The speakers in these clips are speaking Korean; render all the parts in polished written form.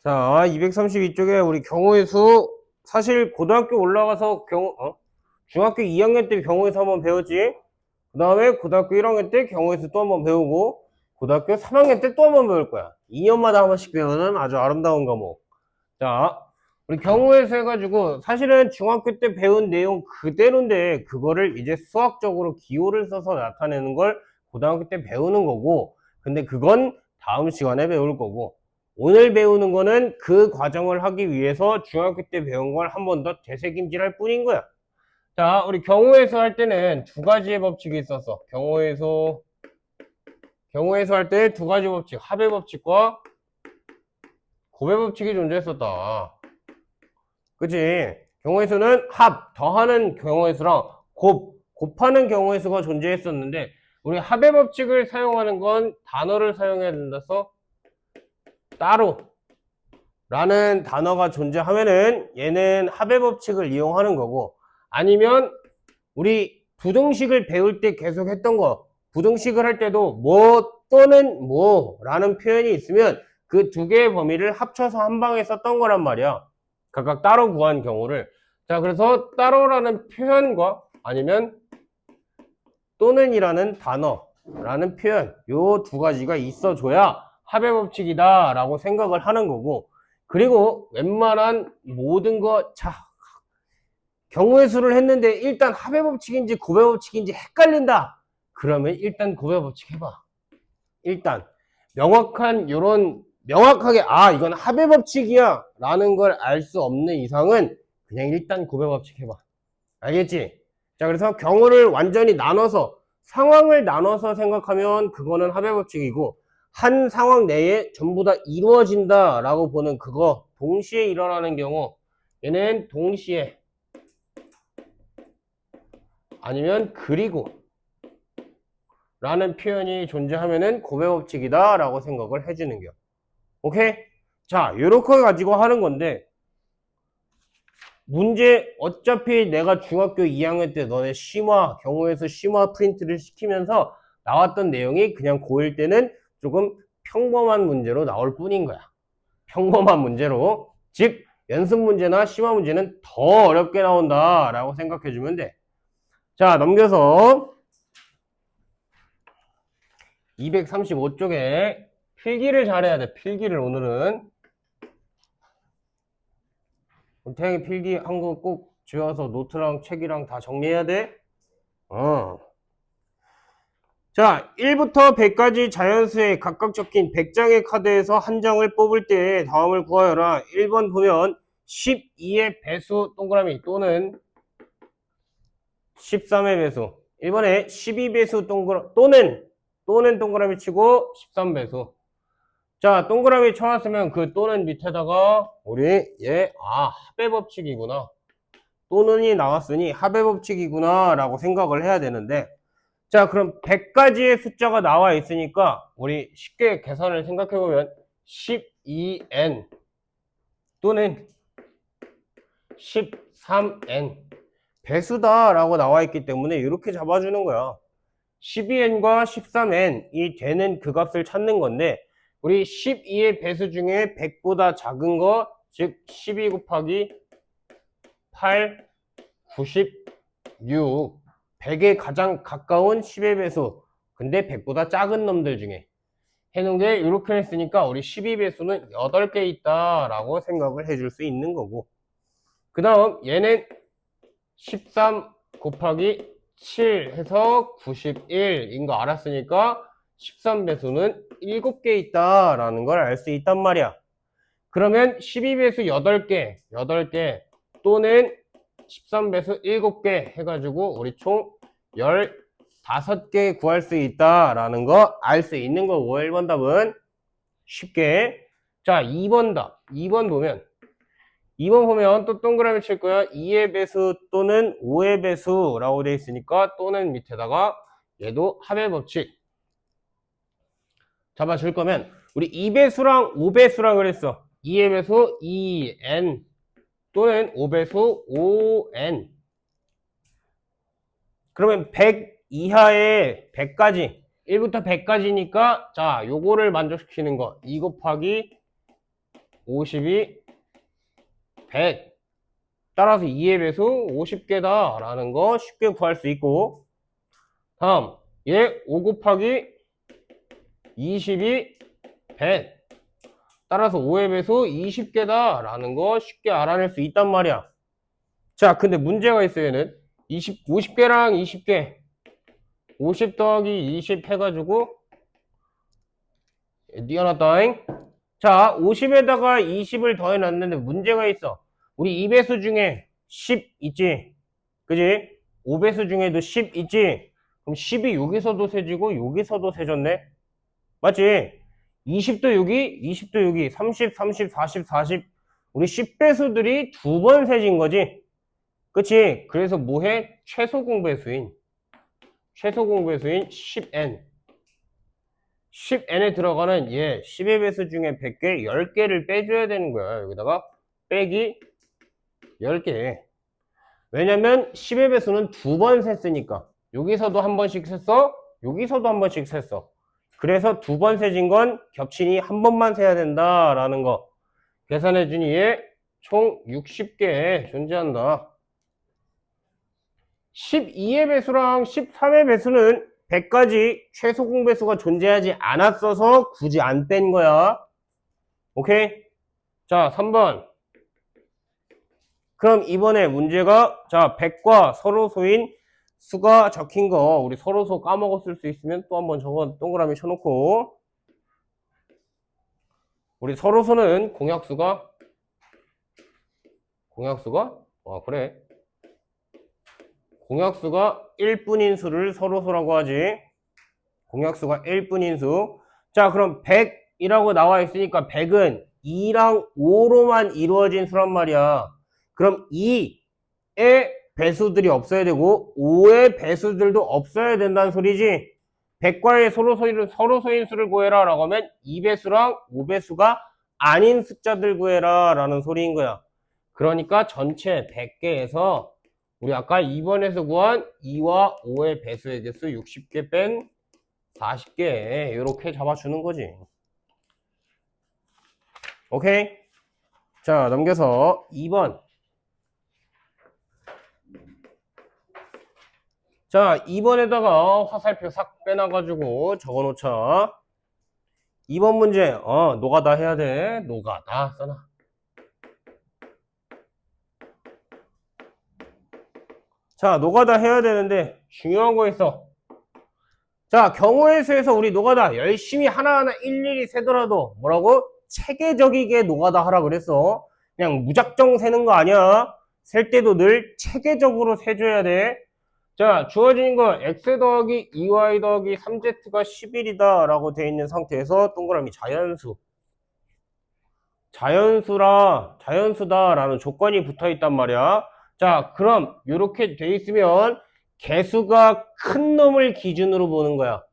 자, 232쪽에 우리 경우의 수, 사실 고등학교 올라가서 중학교 2학년 때 경우의 수 한번 배웠지? 그 다음에 고등학교 1학년 때 경우의 수 또 한번 배우고, 고등학교 3학년 때 또 한번 배울 거야. 2년마다 한 번씩 배우는 아주 아름다운 과목. 자, 우리 경우의 수 해가지고, 사실은 중학교 때 배운 내용 그대로인데, 그거를 이제 수학적으로 기호를 써서 나타내는 걸 고등학교 때 배우는 거고, 근데 그건 다음 시간에 배울 거고, 오늘 배우는 거는 그 과정을 하기 위해서 중학교 때 배운 걸 한 번 더 되새김질할 뿐인 거야. 자, 우리 경우의 수 할 때는 두 가지의 법칙이 있었어. 경우의 수 할 때 두 가지 법칙, 합의 법칙과 곱의 법칙이 존재했었다. 그치? 경우의 수는 합, 더하는 경우의 수랑 곱하는 경우의 수가 존재했었는데, 우리 합의 법칙을 사용하는 건 단어를 사용해야 된다서 따로 라는 단어가 존재하면은 얘는 합의 법칙을 이용하는 거고, 아니면 우리 부등식을 배울 때 계속 했던 거, 부등식을 할 때도 뭐 또는 뭐 라는 표현이 있으면 그 두 개의 범위를 합쳐서 한 방에 썼던 거란 말이야. 각각 따로 구한 경우를. 자, 그래서 따로라는 표현과 아니면 또는이라는 단어라는 표현, 요 두 가지가 있어줘야 합의 법칙이다 라고 생각을 하는 거고, 그리고 웬만한 모든 거, 자, 경우의 수를 했는데 일단 합의 법칙인지 곱의 법칙인지 헷갈린다. 그러면 일단 곱의 법칙 해봐. 일단 명확하게 이건 합의 법칙이야 라는 걸 알 수 없는 이상은 그냥 일단 곱의 법칙 해봐. 알겠지? 자, 그래서 경우를 완전히 나눠서 상황을 나눠서 생각하면 그거는 합의 법칙이고, 한 상황 내에 전부 다 이루어진다 라고 보는 그거, 동시에 일어나는 경우, 얘는 동시에 아니면 그리고 라는 표현이 존재하면은 곱의 법칙이다 라고 생각을 해주는 겨. 오케이? 자, 요렇게 가지고 하는 건데, 문제 어차피 내가 중학교 2학년 때 너네 경우에서 심화 프린트를 시키면서 나왔던 내용이 그냥 고1 때는 조금 평범한 문제로 나올 뿐인 거야. 평범한 문제로. 즉 연습 문제나 심화 문제는 더 어렵게 나온다 라고 생각해 주면 돼. 자, 넘겨서 235쪽에 필기를 잘해야 돼. 필기를 오늘은 태양이 필기 한 거 꼭 집에 와서 노트랑 책이랑 다 정리해야 돼. 자, 1부터 100까지 자연수에 각각 적힌 100장의 카드에서 한 장을 뽑을 때 다음을 구하여라. 1번 보면 12의 배수 동그라미 또는 13의 배수. 1번에 12배수 또는 동그라미 치고 13배수. 자, 동그라미 쳐놨으면 그 또는 밑에다가 우리 합의 법칙이구나. 또는이 나왔으니 합의 법칙이구나 라고 생각을 해야 되는데, 자, 그럼 100가지의 숫자가 나와 있으니까 우리 쉽게 계산을 생각해보면 12n 또는 13n 배수다 라고 나와 있기 때문에 이렇게 잡아주는 거야. 12n과 13n 이 되는 그 값을 찾는 건데, 우리 12의 배수 중에 100보다 작은 거, 즉 12 곱하기 8, 96 100에 가장 가까운 10의 배수, 근데 100보다 작은 놈들 중에 해놓은 게 이렇게 했으니까 우리 12배수는 8개 있다 라고 생각을 해줄 수 있는 거고, 그 다음 얘는 13 곱하기 7 해서 91인 거 알았으니까 13배수는 7개 있다 라는 걸 알 수 있단 말이야. 그러면 12배수 8개 또는 13배수 7개 해가지고 우리 총 15개 구할 수 있다라는 거 알 수 있는 거고, 1번 답은 쉽게. 자, 2번 답. 2번 보면 또 동그라미 칠 거야. 2의 배수 또는 5의 배수라고 되어 있으니까 또는 밑에다가 얘도 합의 법칙 잡아줄 거면, 우리 2배수랑 5배수랑 그랬어. 2의 배수 2n 또는 5배수 5n. 그러면 100 이하의 100까지, 1부터 100까지니까 자, 요거를 만족시키는 거 2 곱하기 50이 100. 따라서 2의 배수 50개다 라는 거 쉽게 구할 수 있고, 다음 얘 5 곱하기 20이 100. 따라서 5의 배수 20개다 라는 거 쉽게 알아낼 수 있단 말이야. 자, 근데 문제가 있어요. 얘는 50개랑 20개 50 더하기 20 해가지고 띄어놨다잉. 자, 50에다가 20을 더해놨는데 문제가 있어. 우리 2배수 중에 10 있지? 그지? 5배수 중에도 10 있지? 그럼 10이 여기서도 세지고 여기서도 세졌네? 맞지? 20도 여기, 20도 여기, 30, 30, 40, 40. 우리 10배수들이 두 번 세진 거지? 그치? 그래서 뭐해? 최소 공배수인 10n. 10n에 들어가는 얘 10의 배수 중에 100개, 10개를 빼줘야 되는 거야. 여기다가 빼기 10개. 왜냐면 10의 배수는 두 번 셌으니까. 여기서도 한 번씩 셌어, 여기서도 한 번씩 셌어. 그래서 두 번 세진 건 겹치니 한 번만 세야 된다라는 거. 계산해주니 얘 총 60개 존재한다. 12의 배수랑 13의 배수는 100까지 최소 공배수가 존재하지 않았어서 굳이 안 뺀 거야. 오케이? 자, 3번. 그럼 이번에 문제가, 자, 100과 서로소인 수가 적힌 거, 우리 서로소 까먹었을 수 있으면 또 한번 저거 동그라미 쳐놓고, 우리 서로소는 공약수가, 그래. 공약수가 1뿐인 수를 서로소라고 하지. 공약수가 1뿐인 수. 자, 그럼 100이라고 나와 있으니까 100은 2랑 5로만 이루어진 수란 말이야. 그럼 2의 배수들이 없어야 되고 5의 배수들도 없어야 된다는 소리지. 100과의 서로소인 수를 구해라 라고 하면 2배수랑 5배수가 아닌 숫자들 구해라 라는 소리인 거야. 그러니까 전체 100개에서 우리 아까 2번에서 구한 2와 5의 배수의 개수 60개 뺀 40개 이렇게 잡아주는 거지. 오케이? 자, 넘겨서 2번. 자, 2번에다가 화살표 싹 빼놔가지고 적어놓자. 2번 문제, 노가다 해야 돼. 노가다 써놔. 자, 노가다 해야 되는데 중요한 거 있어. 자, 경우의 수에서 우리 노가다 열심히 하나하나 일일이 세더라도 뭐라고? 체계적이게 노가다 하라 그랬어. 그냥 무작정 세는 거 아니야. 셀 때도 늘 체계적으로 세줘야 돼. 자, 주어진 거 x 더하기 2y 더하기 3z가 11이다 라고 되어 있는 상태에서 동그라미 자연수다 라는 조건이 붙어 있단 말이야. 자, 그럼 이렇게 돼 있으면 개수가 큰 놈을 기준으로 보는 거야.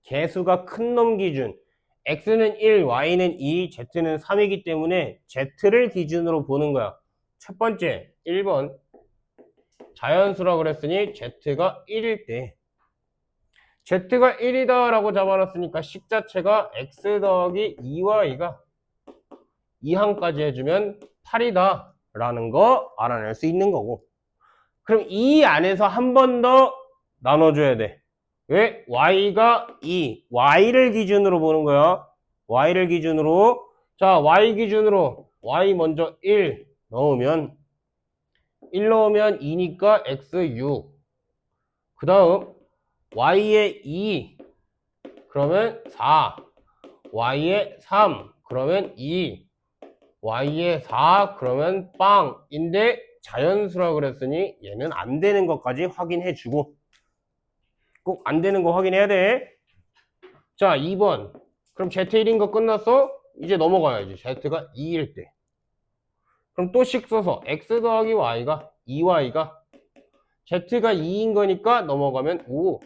개수가 큰 놈 기준. x는 1, y는 2, z는 3이기 때문에 z를 기준으로 보는 거야. 첫 번째 1번 자연수라 그랬으니 z가 1일 때 z가 1이다 라고 잡아놨으니까 식 자체가 x 더하기 2y가 2항까지 해주면 8이다 라는 거 알아낼 수 있는 거고, 그럼 이 안에서 한 번 더 나눠줘야 돼. 왜? y가 2, y를 기준으로 보는 거야. y를 기준으로. 자, y 기준으로 y 먼저 1 넣으면 2니까 x 6. 그 다음 y에 2 그러면 4, y에 3 그러면 2, y에 4 그러면 빵인데 자연수라 그랬으니 얘는 안 되는 것까지 확인해 주고, 꼭 안 되는 거 확인해야 돼. 자, 2번. 그럼 Z1인 거 끝났어? 이제 넘어가야지. Z가 2일 때. 그럼 또 식 써서 x 더하기 y가 2y가 z가 2인 거니까 넘어가면 5.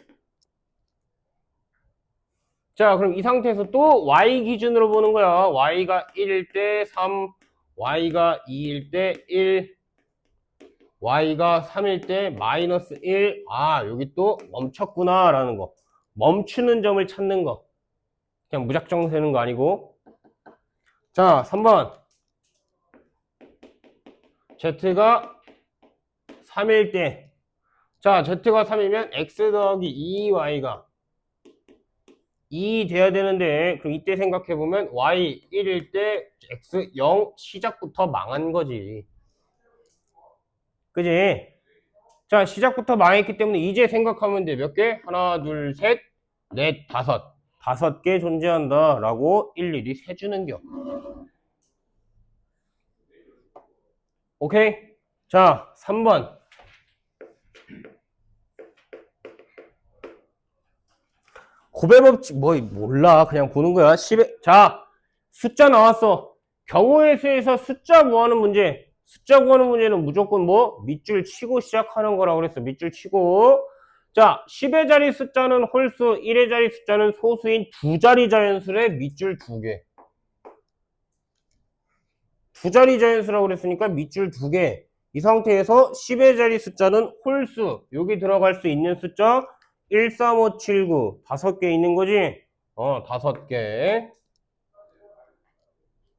자, 그럼 이 상태에서 또 y 기준으로 보는 거야. y가 1일 때 3, y가 2일 때 1, y가 3일 때 마이너스 1. 아, 여기 또 멈췄구나 라는 거. 멈추는 점을 찾는 거. 그냥 무작정 세는 거 아니고. 자, 3번. Z가 3일 때, 자, Z가 3이면 X 더하기 2Y가 2 돼야 되는데, 그럼 이때 생각해보면 Y 1일 때 X 0 시작부터 망한 거지. 그지? 자, 시작부터 망했기 때문에 이제 생각하면 돼. 몇 개? 하나, 둘, 셋, 넷, 다섯. 5개 존재한다. 라고 일일이 세주는겨. 오케이? 자, 3번. 고배법칙, 몰라. 그냥 보는 거야. 10에, 자, 숫자 나왔어. 경우의 수에서 숫자 구하는 문제. 숫자 구하는 문제는 무조건 밑줄 치고 시작하는 거라고 그랬어. 밑줄 치고. 자, 10의 자리 숫자는 홀수, 1의 자리 숫자는 소수인 두 자리 자연수의 밑줄 2개. 두 자리 자연수라고 그랬으니까 밑줄 2개. 이 상태에서 10의 자리 숫자는 홀수. 여기 들어갈 수 있는 숫자 1, 3, 5, 7, 9. 5개 있는 거지? 5개.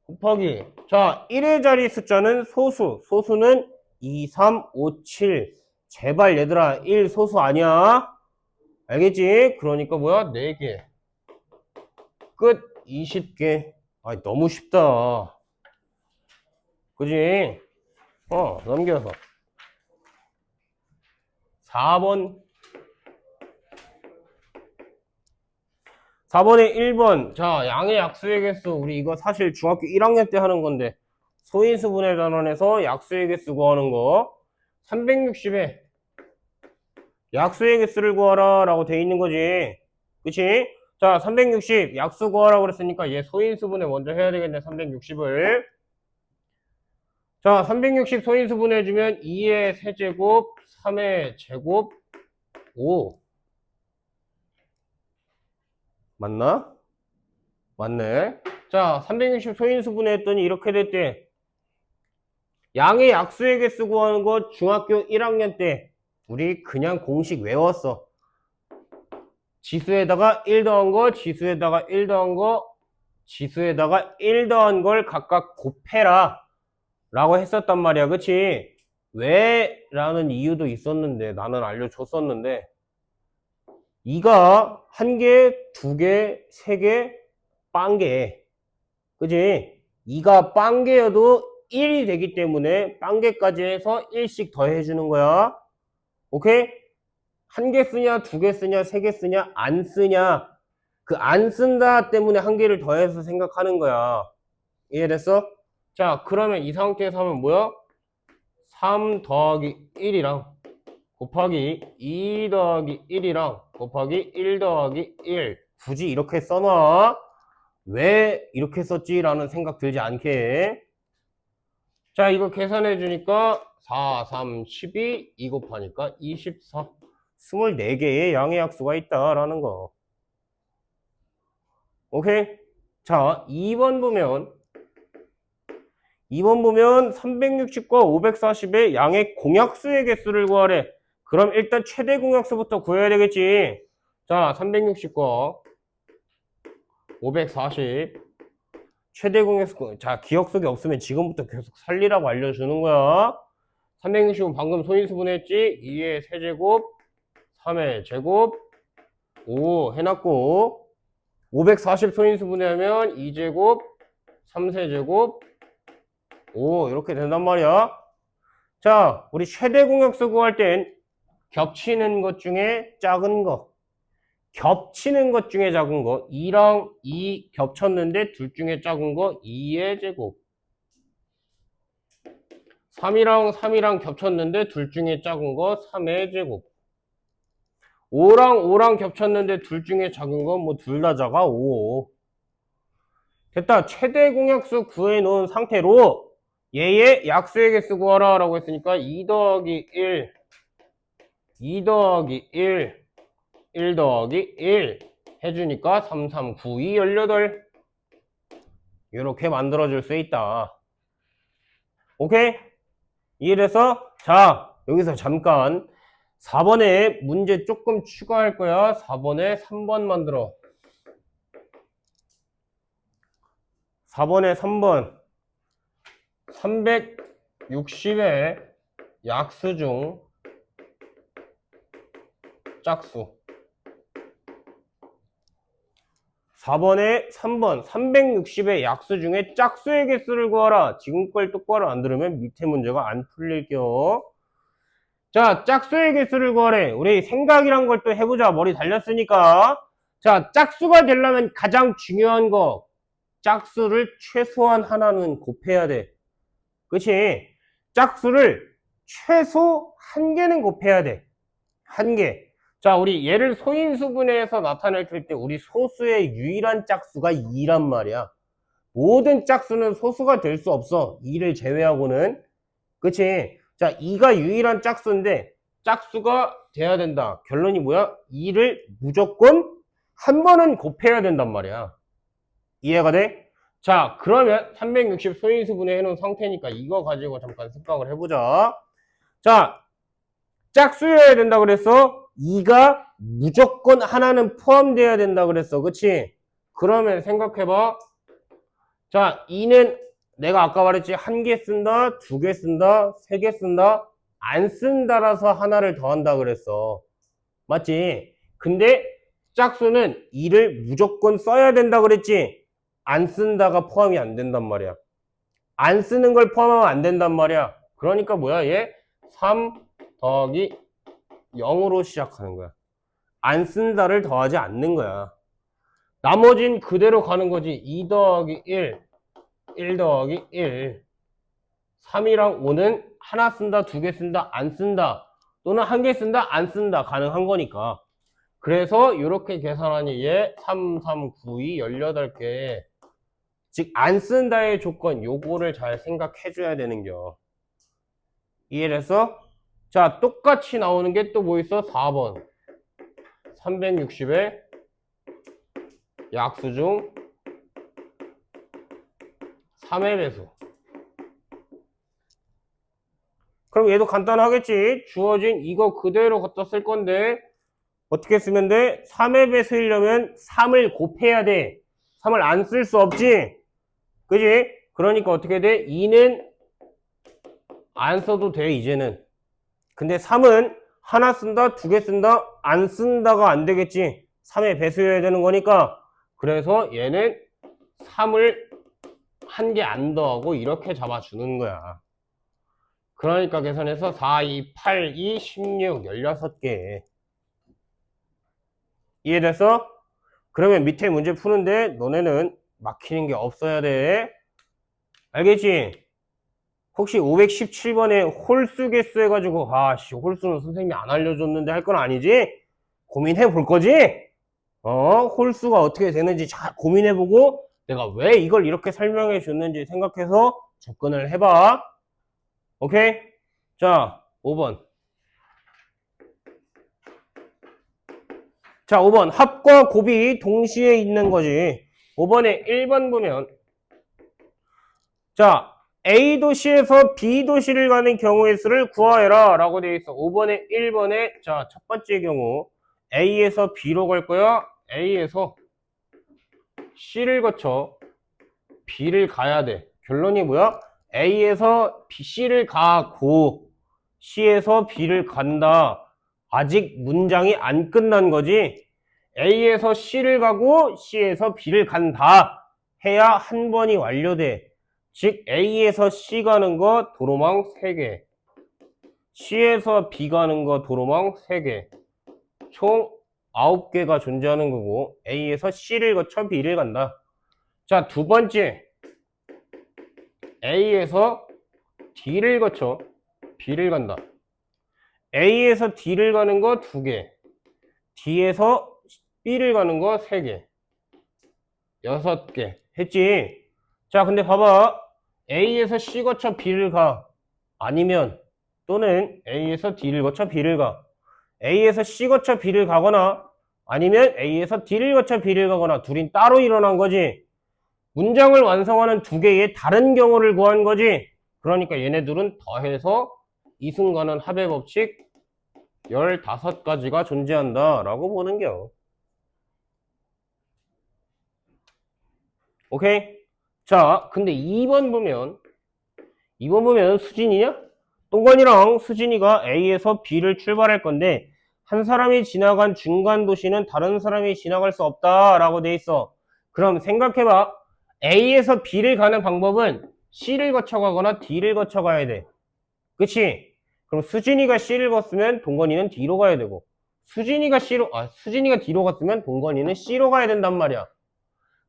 곱하기. 자, 1의 자리 숫자는 소수. 소수는 2, 3, 5, 7. 제발 얘들아, 1 소수 아니야? 알겠지? 그러니까 뭐야? 4개. 끝. 20개. 아, 너무 쉽다. 그지? 넘겨서. 4번. 4번에 1번. 자, 양의 약수의 개수. 우리 이거 사실 중학교 1학년 때 하는 건데. 소인수분해 전환해서 약수의 개수 구하는 거. 360에 약수의 개수를 구하라 라고 돼 있는 거지. 그치? 자, 360 약수 구하라고 그랬으니까 얘 소인수분해 먼저 해야 되겠네. 360을. 자, 360 소인수분해 해주면 2의 세제곱, 3의 제곱, 5. 맞나? 맞네. 자, 360 소인수분해 했더니 이렇게 됐대. 양의 약수의 개수 구하는 거 중학교 1학년 때 우리 그냥 공식 외웠어. 지수에다가 1 더한 거, 지수에다가 1 더한 거, 지수에다가 1 더한 걸 각각 곱해라 라고 했었단 말이야. 그치? 왜? 라는 이유도 있었는데 나는 알려줬었는데 2가 1개, 2개, 3개, 빵개. 그치? 2가 빵개여도 1이 되기 때문에 빵개까지 해서 1씩 더해주는 거야. 오케이? 1개 쓰냐, 2개 쓰냐, 3개 쓰냐, 안 쓰냐. 그 안 쓴다 때문에 1개를 더해서 생각하는 거야. 이해됐어? 자, 그러면 이 상태에서 하면 뭐야? 3 더하기 1이랑 곱하기 2 더하기 1이랑 곱하기 1 더하기 1. 굳이 이렇게 써놔. 왜 이렇게 썼지? 라는 생각 들지 않게. 자, 이거 계산해 주니까 4, 3, 12, 2 곱하니까 24. 24개의 양의 약수가 있다라는 거. 오케이? 자, 2번 보면 360과 540의 양의 공약수의 개수를 구하래. 그럼 일단 최대 공약수부터 구해야 되겠지. 자, 360과 540 최대 공약수. 자, 기억 속에 없으면 지금부터 계속 살리라고 알려주는 거야. 360은 방금 소인수분했지. 2의 세제곱, 3의 제곱, 5 해놨고 540 소인수분해하면 2제곱, 3세제곱, 5 이렇게 된단 말이야. 자, 우리 최대 공약수 구할 땐 겹치는 것 중에 작은 거, 겹치는 것 중에 작은 거, 2랑 2 겹쳤는데 둘 중에 작은 거 2의 제곱, 3이랑 겹쳤는데 둘 중에 작은 거 3의 제곱, 5랑 겹쳤는데 둘 중에 작은 건 둘 다 작아 5. 됐다. 최대 공약수 구해놓은 상태로 얘의 약수의 개수 구하라 라고 했으니까 2 더하기 1, 2 더하기 1, 1 더하기 1 해주니까 3, 3, 9, 2, 18 이렇게 만들어줄 수 있다. 오케이? 이해돼서? 자, 여기서 잠깐 4번에 문제 조금 추가할 거야. 4번에 3번 만들어. 4번에 3번 60의 약수 중 짝수. 4번에 3번 360의 약수 중에 짝수의 개수를 구하라. 지금 걸 똑바로 안 들으면 밑에 문제가 안 풀릴게요. 자, 짝수의 개수를 구하래. 우리 생각이란 걸 또 해보자. 머리 달렸으니까. 자, 짝수가 되려면 가장 중요한 거, 짝수를 최소한 하나는 곱해야 돼. 그치? 짝수를 최소 한 개는 곱해야 돼. 한 개. 자, 우리 얘를 소인수분해해서 나타낼 때 우리 소수의 유일한 짝수가 2란 말이야. 모든 짝수는 소수가 될 수 없어. 2를 제외하고는. 그치? 자, 2가 유일한 짝수인데 짝수가 돼야 된다. 결론이 뭐야? 2를 무조건 한 번은 곱해야 된단 말이야. 이해가 돼? 자, 그러면 360 소인수분해 해놓은 상태니까 이거 가지고 잠깐 생각을 해보자. 자, 짝수여야 된다 그랬어? 2가 무조건 하나는 포함돼야 된다 그랬어. 그치? 그러면 생각해봐. 자, 2는 내가 아까 말했지. 한 개 쓴다, 두 개 쓴다, 세 개 쓴다, 안 쓴다라서 하나를 더한다 그랬어. 맞지? 근데 짝수는 2를 무조건 써야 된다 그랬지? 안 쓴다가 포함이 안 된단 말이야. 안 쓰는 걸 포함하면 안 된단 말이야. 그러니까 뭐야? 얘 3 더하기 0으로 시작하는 거야. 안 쓴다를 더하지 않는 거야. 나머진 그대로 가는 거지. 2 더하기 1, 1 더하기 1. 3이랑 5는 하나 쓴다, 두 개 쓴다, 안 쓴다. 또는 한 개 쓴다, 안 쓴다. 가능한 거니까. 그래서 이렇게 계산하니 얘 3, 3, 9, 2, 18개. 즉, 안 쓴다의 조건, 요거를 잘 생각해 줘야 되는겨. 이해됐어? 자, 똑같이 나오는 게 또 뭐 있어? 4번. 360의 약수 중 3의 배수. 그럼 얘도 간단하겠지? 주어진 이거 그대로 갖다 쓸 건데 어떻게 쓰면 돼? 3의 배수이려면 3을 곱해야 돼. 3을 안 쓸 수 없지? 그지? 그러니까 어떻게 돼? 2는 안 써도 돼, 이제는. 근데 3은 하나 쓴다, 두 개 쓴다, 안 쓴다가 안 되겠지. 3의 배수여야 되는 거니까. 그래서 얘는 3을 한 개 안 더하고 이렇게 잡아주는 거야. 그러니까 계산해서 4, 2, 8, 2, 16, 16개. 이해됐어? 그러면 밑에 문제 푸는데 너네는 막히는 게 없어야 돼. 알겠지? 혹시 517번에 홀수 개수 해가지고 홀수는 선생님이 안 알려줬는데 할 건 아니지? 고민해 볼 거지? 홀수가 어떻게 되는지 잘 고민해보고 내가 왜 이걸 이렇게 설명해 줬는지 생각해서 접근을 해봐. 오케이? 자, 5번. 자, 5번. 합과 곱이 동시에 있는 거지. 5번에 1번 보면 자, A 도시에서 B 도시를 가는 경우의 수를 구하해라 라고 되어 있어. 5번에 1번에 자, 첫 번째 경우 A에서 B로 갈 거야. A에서 C를 거쳐 B를 가야 돼. 결론이 뭐야? A에서 C를 가고 C에서 B를 간다. 아직 문장이 안 끝난 거지. A에서 C를 가고 C에서 B를 간다 해야 한 번이 완료돼. 즉 A에서 C 가는 거 도로망 3개, C에서 B 가는 거 도로망 3개, 총 9개가 존재하는 거고 A에서 C를 거쳐 B를 간다. 자, 두 번째 A에서 D를 거쳐 B를 간다. A에서 D를 가는 거 2개, D에서 B를 가는 거 3개, 6개 했지? 자, 근데 봐봐. A에서 C 거쳐 B를 가. 아니면 또는 A에서 D를 거쳐 B를 가. A에서 C 거쳐 B를 가거나 아니면 A에서 D를 거쳐 B를 가거나 둘이 따로 일어난 거지. 문장을 완성하는 두 개의 다른 경우를 구한 거지. 그러니까 얘네들은 더해서 이승과는 합의 법칙 15가지가 존재한다 라고 보는겨. 오케이? 자, 근데 2번 보면 2번 보면 수진이냐? 동건이랑 수진이가 A에서 B를 출발할 건데 한 사람이 지나간 중간 도시는 다른 사람이 지나갈 수 없다라고 돼 있어. 그럼 생각해봐. A에서 B를 가는 방법은 C를 거쳐가거나 D를 거쳐가야 돼. 그치? 그럼 수진이가 C를 갔으면 동건이는 D로 가야 되고 수진이가 D로 갔으면 동건이는 C로 가야 된단 말이야.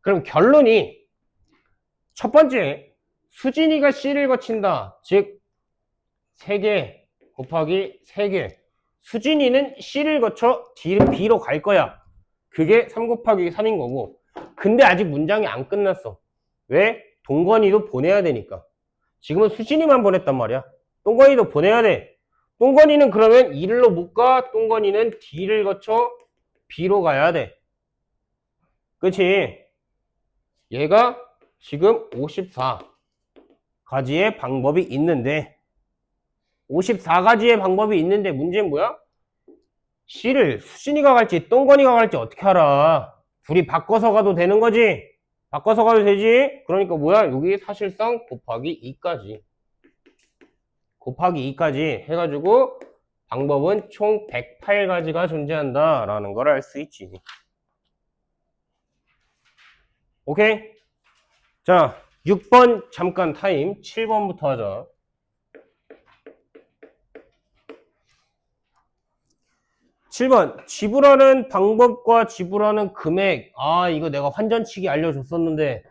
그럼 결론이 첫 번째, 수진이가 C를 거친다. 즉 3개 곱하기 3개. 수진이는 C를 거쳐 B로 갈 거야. 그게 3 곱하기 3인 거고. 근데 아직 문장이 안 끝났어. 왜? 동건이도 보내야 되니까. 지금은 수진이만 보냈단 말이야. 동건이도 보내야 돼. 동건이는 그러면 E로 못 가. 동건이는 D를 거쳐 B로 가야 돼. 그치? 얘가 지금 54가지의 방법이 있는데 54가지의 방법이 있는데 문제는 뭐야? C를 수진이가 갈지 똥건이가 갈지 어떻게 알아? 둘이 바꿔서 가도 되는 거지? 바꿔서 가도 되지? 그러니까 뭐야? 여기 사실상 곱하기 2까지 곱하기 2까지 해가지고 방법은 총 108가지가 존재한다 라는 걸 알 수 있지. 오케이? 자, 6번 잠깐 타임. 7번부터 하자. 7번 지불하는 방법과 지불하는 금액. 이거 내가 환전치기 알려줬었는데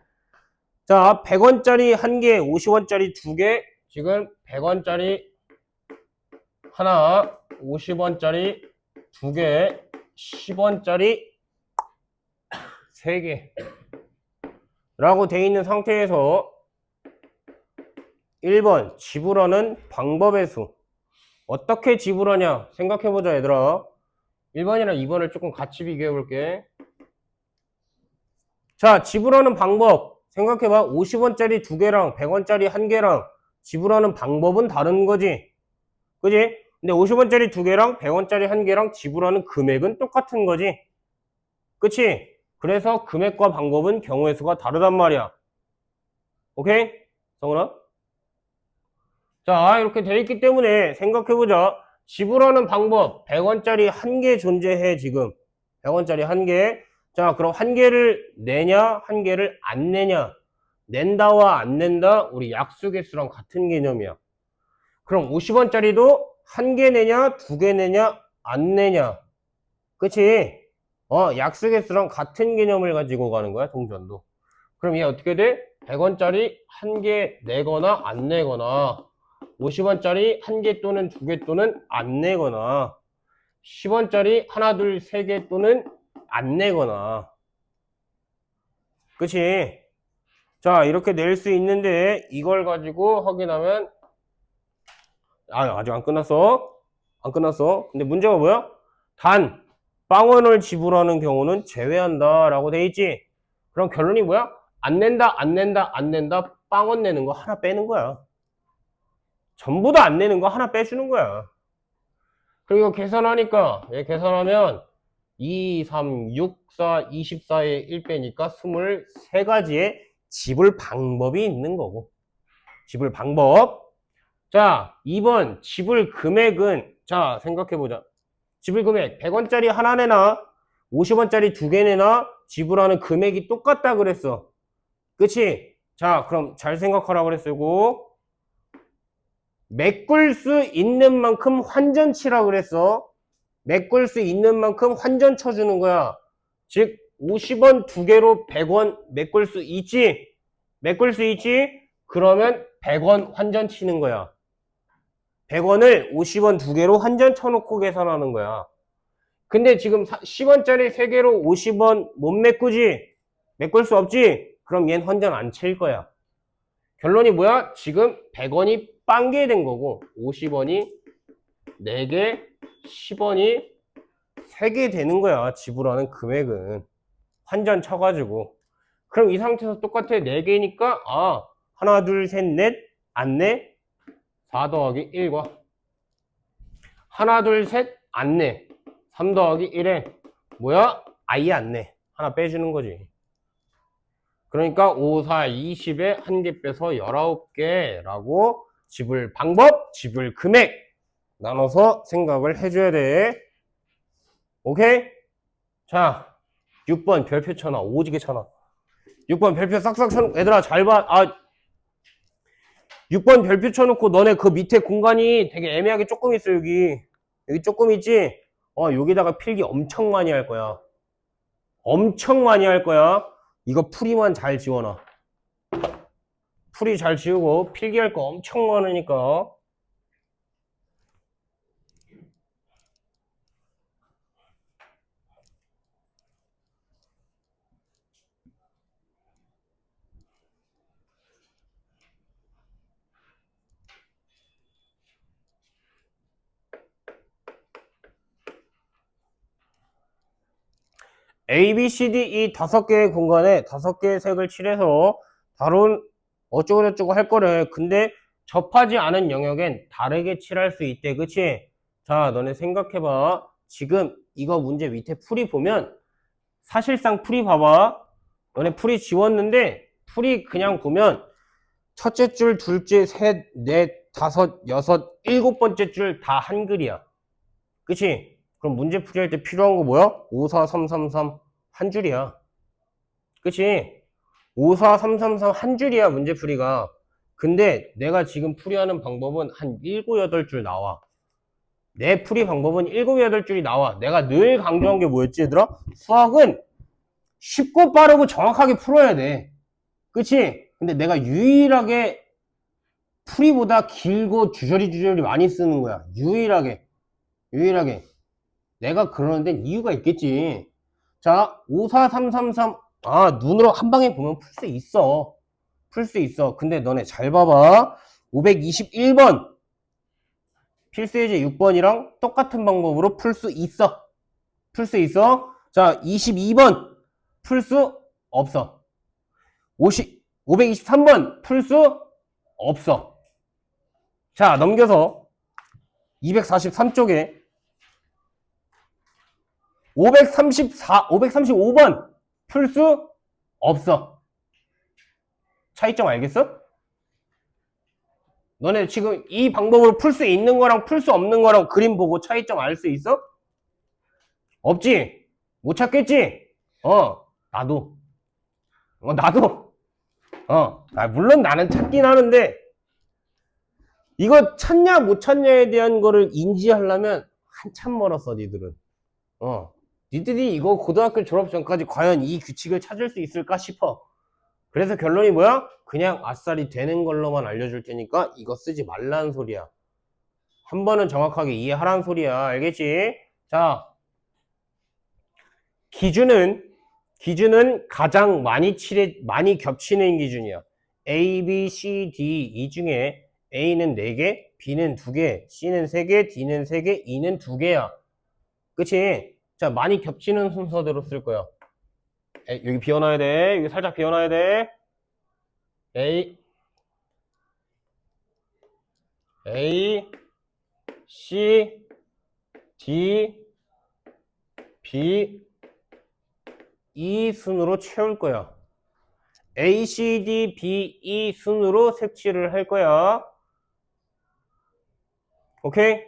자 100원짜리 1개 50원짜리 2개. 지금 100원짜리 하나 50원짜리 2개 10원짜리 3개 라고 돼 있는 상태에서 1번 지불하는 방법의 수. 어떻게 지불하냐 생각해보자 얘들아. 1번이랑 2번을 조금 같이 비교해 볼게. 자, 지불하는 방법 생각해봐. 50원짜리 2개랑 100원짜리 1개랑 지불하는 방법은 다른 거지. 그지? 근데 50원짜리 2개랑 100원짜리 1개랑 지불하는 금액은 똑같은 거지. 그치? 그래서 금액과 방법은 경우의 수가 다르단 말이야. 오케이? 성훈아? 자, 이렇게 돼 있기 때문에 생각해보자. 지불하는 방법 100원짜리 1개 존재해. 지금 100원짜리 1개. 자, 그럼 1개를 내냐 1개를 안 내냐. 낸다와 안 낸다 우리 약수개수랑 같은 개념이야. 그럼 50원짜리도 1개 내냐 2개 내냐 안 내냐. 그치? 약수개수랑 같은 개념을 가지고 가는 거야 동전도. 그럼 얘 어떻게 돼? 100원짜리 1개 내거나 안 내거나 50원짜리 1개 또는 2개 또는 안 내거나 10원짜리 하나 둘 3개 또는 안 내거나. 그치? 자 이렇게 낼 수 있는데 이걸 가지고 확인하면 아직 안 끝났어. 안 끝났어. 근데 문제가 뭐야? 단 빵원을 지불하는 경우는 제외한다 라고 돼 있지. 그럼 결론이 뭐야? 안 낸다 안 낸다 안 낸다 빵원 내는 거 하나 빼는 거야. 전부 다 안 내는 거 하나 빼주는 거야. 그리고 계산하니까 얘 계산하면 2, 3, 6, 4, 24에 1 빼니까 23가지의 지불 방법이 있는 거고. 지불 방법. 자 2번 지불 금액은 자 생각해보자. 지불 금액 100원짜리 하나 내나 50원짜리 2개 내나 지불하는 금액이 똑같다 그랬어. 그치? 자 그럼 잘 생각하라 그랬고 메꿀 수 있는 만큼 환전치라 그랬어. 메꿀 수 있는 만큼 환전 쳐주는 거야. 즉 50원 2개로 100원 메꿀 수 있지? 메꿀 수 있지? 그러면 100원 환전 치는 거야. 100원을 50원 2개로 환전 쳐놓고 계산하는 거야. 근데 지금 10원짜리 3개로 50원 못 메꾸지? 메꿀 수 없지? 그럼 얘는 환전 안 칠 거야. 결론이 뭐야? 지금 100원이 빵개 된 거고 50원이 4개, 10원이 3개 되는 거야. 지불하는 금액은. 환전 쳐가지고. 그럼 이 상태에서 똑같아. 4개니까 하나, 둘, 셋, 넷 안 내? 4 더하기 1과 하나, 둘, 셋 안 내. 3 더하기 1에 뭐야? 아예 안 내. 하나 빼주는 거지. 그러니까 5, 4, 20에 1개 빼서 19개 라고 지불 방법, 지불 금액 나눠서 생각을 해줘야 돼. 오케이? 자, 6번 별표 쳐놔. 오지게 쳐놔. 6번 별표 싹싹 쳐놓고 얘들아 잘 봐. 6번 별표 쳐놓고 너네 그 밑에 공간이 되게 애매하게 조금 있어. 여기 조금 있지? 여기다가 필기 엄청 많이 할 거야. 엄청 많이 할 거야. 이거 풀이만 잘 지워놔. 풀이 잘 지우고 필기할 거 엄청 많으니까. A, B, C, D 이 5개의 공간에 5개의 색을 칠해서 다룬 어쩌고저쩌고 할 거래. 근데 접하지 않은 영역엔 다르게 칠할 수 있대. 그치? 자, 너네 생각해봐. 지금 이거 문제 밑에 풀이 보면 사실상 풀이 봐봐. 너네 풀이 지웠는데 풀이 그냥 보면 첫째 줄, 둘째, 셋, 넷, 다섯, 여섯, 7번째 줄 다 한글이야. 그치? 그럼 문제 풀이할 때 필요한 거 뭐야? 5, 4, 3, 3, 3 한 줄이야. 그치? 5, 4, 3, 3, 3 한 줄이야 문제 풀이가. 근데 내가 지금 풀이하는 방법은 한 7, 8줄 나와. 내 풀이 방법은 7, 8줄이 나와. 내가 늘 강조한 게 뭐였지 얘들아? 수학은 쉽고 빠르고 정확하게 풀어야 돼. 그치? 근데 내가 유일하게 풀이보다 길고 주저리 많이 쓰는 거야. 유일하게. 내가 그러는 데는 이유가 있겠지. 자, 5, 4, 3, 3, 3. 눈으로 한 방에 보면 풀 수 있어. 풀 수 있어. 근데 너네 잘 봐봐. 521번. 필수예제 6번이랑 똑같은 방법으로 풀 수 있어. 풀 수 있어. 자, 22번. 풀 수 없어. 523번. 풀 수 없어. 자, 넘겨서 243쪽에 535번 풀 수 없어. 차이점 알겠어? 너네 지금 이 방법으로 풀 수 있는 거랑 풀 수 없는 거랑 그림 보고 차이점 알 수 있어? 없지? 못 찾겠지? 나도. 물론 나는 찾긴 하는데 이거 찾냐 못 찾냐에 대한 거를 인지하려면 한참 멀었어 니들은. 니들이 이거 고등학교 졸업 전까지 과연 이 규칙을 찾을 수 있을까 싶어. 그래서 결론이 뭐야? 그냥 아싸리 되는 걸로만 알려줄 테니까 이거 쓰지 말라는 소리야. 한 번은 정확하게 이해하라는 소리야. 알겠지? 자, 기준은 가장 많이 겹치는 기준이야. A, B, C, D 이 중에 A는 4개, B는 2개, C는 3개, D는 3개, E는 2개야. 그치? 자, 많이 겹치는 순서대로 쓸 거야. 여기 비워놔야 돼. 여기 살짝 비워놔야 돼. A, C, D, B, E 순으로 채울 거야. A, C, D, B, E 순으로 색칠을 할 거야. 오케이?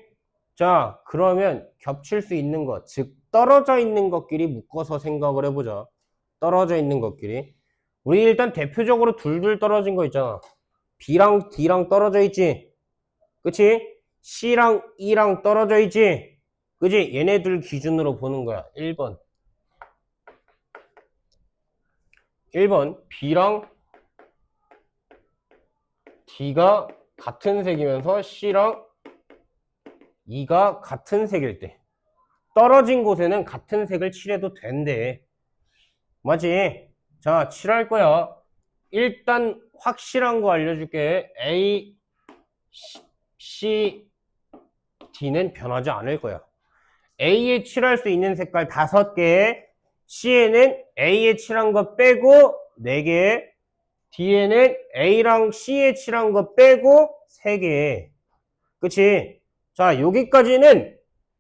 자, 그러면 겹칠 수 있는 것, 즉 떨어져 있는 것끼리 묶어서 생각을 해보자. 떨어져 있는 것끼리. 우리 일단 대표적으로 둘둘 떨어진 거 있잖아. B랑 D랑 떨어져 있지? 그치? C랑 E랑 떨어져 있지? 그치? 얘네들 기준으로 보는 거야. 1번 B랑 D가 같은 색이면서 C랑 E가 같은 색일 때 떨어진 곳에는 같은 색을 칠해도 된대. 맞지? 자, 칠할 거야. 일단 확실한 거 알려줄게. A, C, D는 변하지 않을 거야. A에 칠할 수 있는 색깔 5개, C에는 A에 칠한 거 빼고 4개, D에는 A랑 C에 칠한 거 빼고 3개. 그치? 자, 여기까지는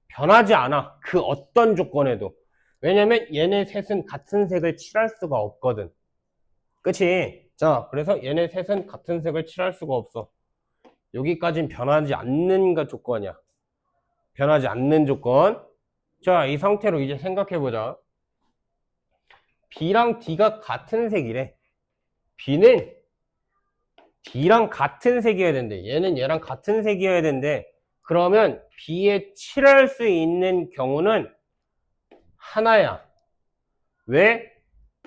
변하지 않아. 그 어떤 조건에도. 왜냐면 얘네 셋은 같은 색을 칠할 수가 없거든. 그치? 자, 그래서 얘네 셋은 같은 색을 칠할 수가 없어. 여기까지는 변하지 않는 가 조건이야. 변하지 않는 조건. 자, 이 상태로 이제 생각해보자. B랑 D가 같은 색이래. B는 D랑 같은 색이어야 된대. 얘는 얘랑 같은 색이어야 된대. 그러면 B에 칠할 수 있는 경우는 하나야. 왜?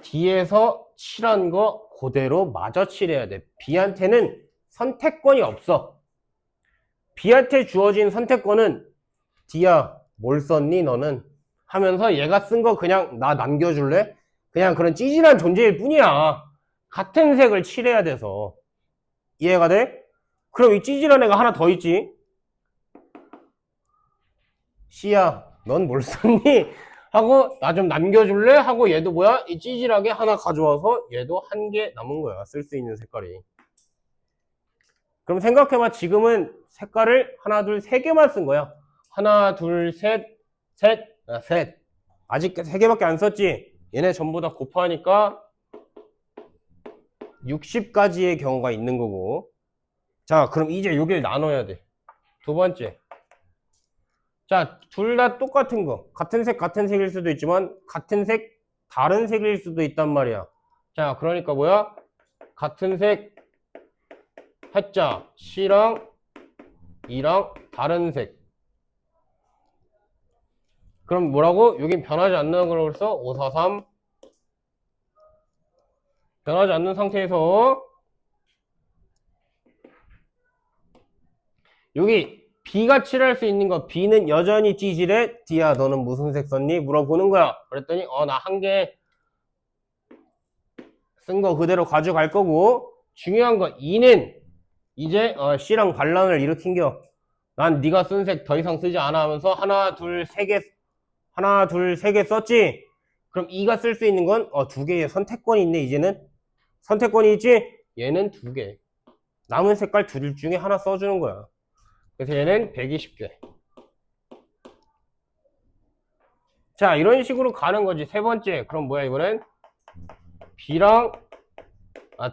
D에서 칠한 거 그대로 마저 칠해야 돼. B한테는 선택권이 없어. B한테 주어진 선택권은 D야, 뭘 썼니 너는? 하면서 얘가 쓴 거 그냥 나 남겨줄래? 그냥 그런 찌질한 존재일 뿐이야. 같은 색을 칠해야 돼서. 이해가 돼? 그럼 이 찌질한 애가 하나 더 있지. C야, 넌 뭘 썼니? 하고 나 좀 남겨줄래? 하고 얘도 뭐야? 이 찌질하게 하나 가져와서 얘도 한 개 남은 거야. 쓸 수 있는 색깔이. 그럼 생각해봐. 지금은 색깔을 하나, 둘, 세 개만 쓴 거야. 하나, 둘, 셋, 셋, 셋. 아직 세 개밖에 안 썼지? 얘네 전부 다 곱하니까 60가지의 경우가 있는 거고. 자, 그럼 이제 여기를 나눠야 돼. 두 번째. 자, 둘 다 똑같은 거. 같은 색일 수도 있지만, 같은 색, 다른 색일 수도 있단 말이야. 자, 그러니까 뭐야? 같은 색, 해자, C랑 E랑 다른 색. 그럼 뭐라고? 여긴 변하지 않는 걸로 써? 5, 4, 3. 변하지 않는 상태에서, 여기 B가 칠할 수 있는 거, B는 여전히 찌질해. D야, 너는 무슨 색 썼니? 물어보는 거야. 그랬더니 나 한 개 쓴 거 그대로 가져갈 거고, 중요한 거 E는 이제 C랑 반란을 일으킨겨. 난 네가 쓴 색 더 이상 쓰지 않아 하면서 하나, 둘, 세 개 썼지? 그럼 E가 쓸 수 있는 건 두 개의 선택권이 있네. 이제는 선택권이 있지? 얘는 두 개. 남은 색깔 둘 중에 하나 써주는 거야. 그래서 얘는 120개. 자, 이런 식으로 가는 거지. 세 번째. 그럼 뭐야, 이번엔? B랑,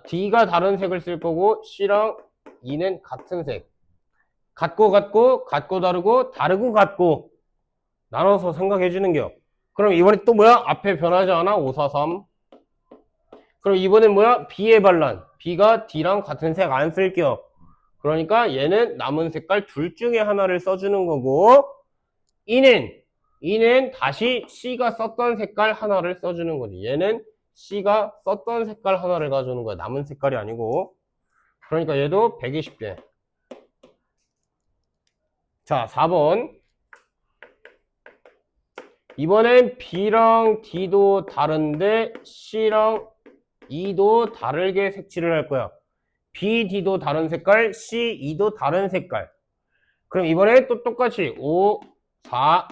D가 다른 색을 쓸 거고, C랑 E는 같은 색. 같고, 다르고, 다르고, 같고. 나눠서 생각해 주는 겨. 그럼 이번에 또 뭐야? 앞에 변하지 않아? 5, 4, 3. 그럼 이번엔 뭐야? B의 반란. B가 D랑 같은 색 안 쓸겨. 그러니까 얘는 남은 색깔 둘 중에 하나를 써주는 거고, E는 다시 C가 썼던 색깔 하나를 써주는 거지. 얘는 C가 썼던 색깔 하나를 가져오는 거야. 남은 색깔이 아니고. 그러니까 얘도 120개. 자, 4번. 이번엔 B랑 D도 다른데 C랑 E도 다르게 색칠을 할 거야. B, D도 다른 색깔, C, E도 다른 색깔. 그럼 이번에 또 똑같이 5, 4,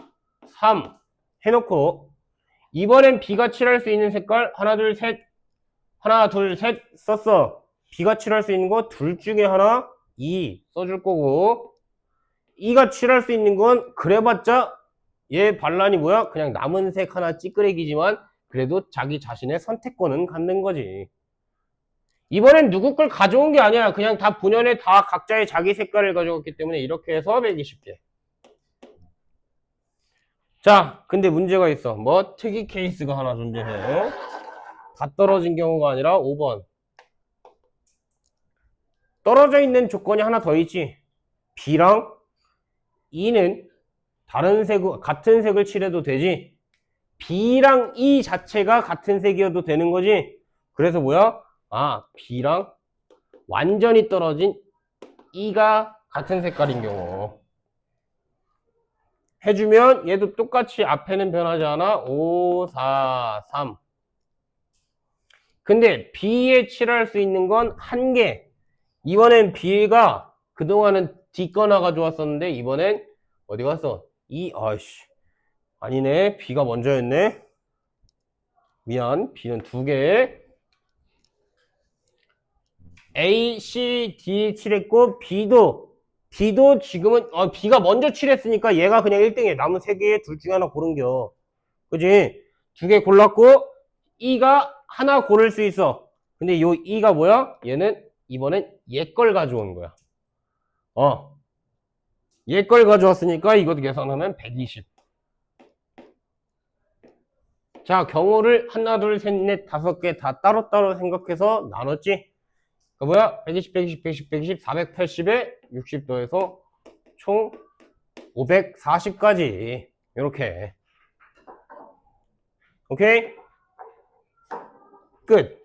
3 해놓고, 이번엔 B가 칠할 수 있는 색깔 하나, 둘, 셋 썼어. B가 칠할 수 있는 거 둘 중에 하나, E 써줄 거고, E가 칠할 수 있는 건 그래봤자 얘 반란이 뭐야? 그냥 남은 색 하나 찌끄레기지만 그래도 자기 자신의 선택권은 갖는 거지. 이번엔 누구 걸 가져온 게 아니야. 그냥 다 본연에 다 각자의 자기 색깔을 가져왔기 때문에 이렇게 해서 120개. 자, 근데 문제가 있어. 뭐 특이 케이스가 하나 존재해. 다 떨어진 경우가 아니라 5번. 떨어져 있는 조건이 하나 더 있지. B랑 E는 같은 색을 칠해도 되지. B랑 E 자체가 같은 색이어도 되는 거지. 그래서 뭐야? B랑 완전히 떨어진 E가 같은 색깔인 경우 해주면 얘도 똑같이 앞에는 변하지 않아. 5, 4, 3. 근데 B에 칠할 수 있는 건 한 개. 이번엔 B가 그동안은 D 거 나가져왔었는데 이번엔 어디 갔어? 아니네. B가 먼저였네. 미안. B는 두 개. A, C, D 칠했고 D도 지금은 B가 먼저 칠했으니까 얘가 그냥 1등에 남은 세 개의 둘 중에 하나 고른겨. 그지? 두 개 골랐고 E가 하나 고를 수 있어. 근데 요 E가 뭐야? 얘는 이번엔 얘 걸 가져온 거야. 얘 걸 가져왔으니까 이것도 계산하면 120. 자, 경우를 하나, 둘, 셋, 넷, 다섯 개 다 따로따로 생각해서 나눴지? 그 뭐야? 120, 120, 120, 120, 480에 60 더해서 총 540까지. 이렇게. 오케이? 끝.